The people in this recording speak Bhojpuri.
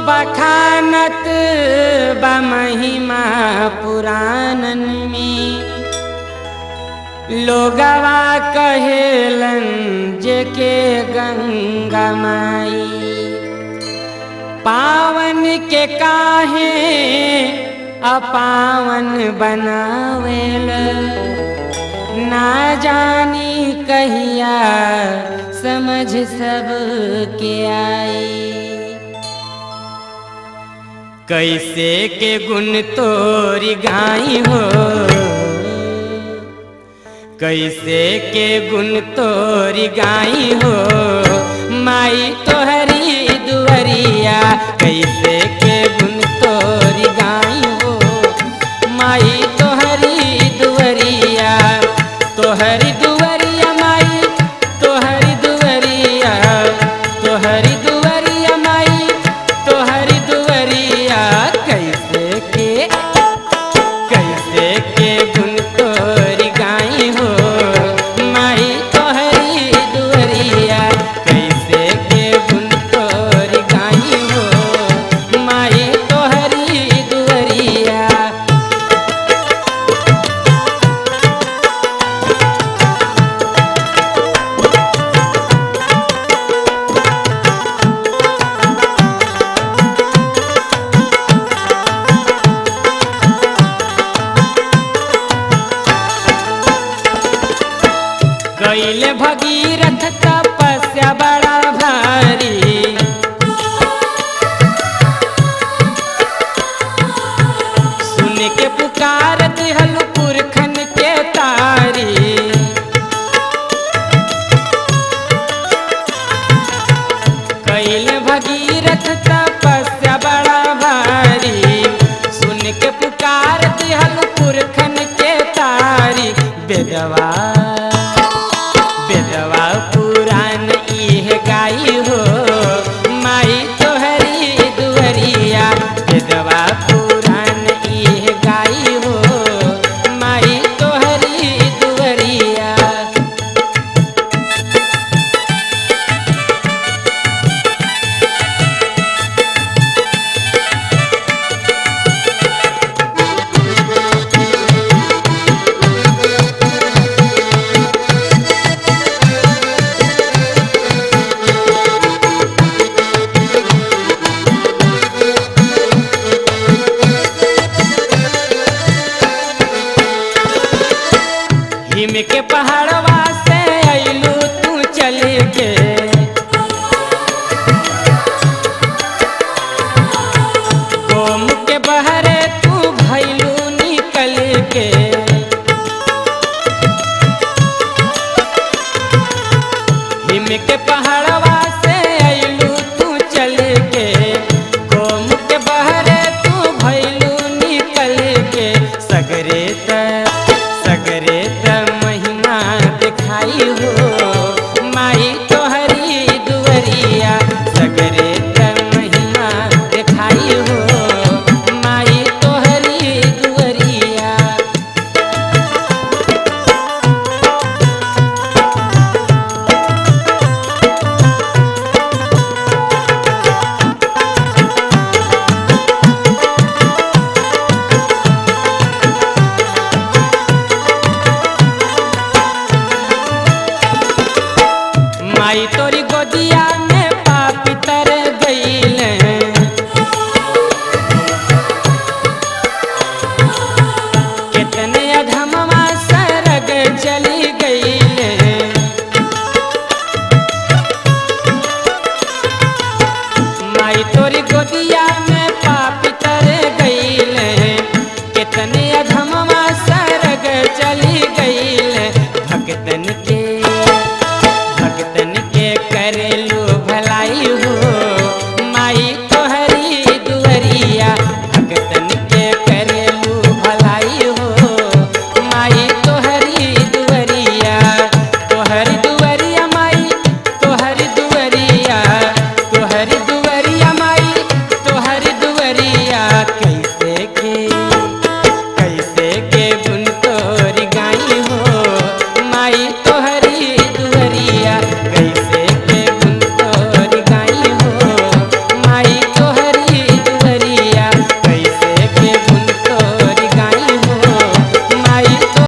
बखानत बा महिमा पुराणन में। लोगवा कहेलन जेके गंगा माई पावन के काहे अपावन बनावेल। ना जानी कहिया समझ सब के आई। कैसे के गुण तोरी गाई हो, कैसे के गुण तोरी गाई हो माई तोहरी दुवरिया। कैसे के गुण तोरी गाई हो माई तोहरी दुवरिया। तोहरी दुवरिया माई तोहरी दुवरिया, तोहरी दुवरिया माई तोहरी दुवरिया। कैसे के गुण तोरी गाई हो माई तोहरी दुवरिया। कैसे के गुण तोरी गाई हो माई तोहरी दुवरिया। कैले भगीरथ तपस्या बड़ा भारी। सुन के पुकार दिहल पुरखन के तारी। कैले भगीरथ तपस्या बड़ा भारी। सुन के पुकार दिहल पुरखन के तारी। बेदवा पुराण इह गाई हो माई तोहरी दुवरिया। बेदवा पुराण इह गाई हो माई तोहरी दुवरिया। हिम के पहाड़वा से अइलू तू चल के। गोम के बहरे तू भइलू निकल के। हिम के पहाड़वा से अइलू तू चल के। गोम के बहरे तू भइलू निकल के। सगरे त महिमा दिखाई हो माई तोहरी दुवरिया। सगरे त महिमा दिखाई हो माई तोहरी दुवरिया। माई तोरी गोदिया में पापी तर गईले। कितने अधमवा सरग चली गईले। माई तोरी गोदिया में पापी तर गईले। कितने अधमवा सरग चली गईले। भगतन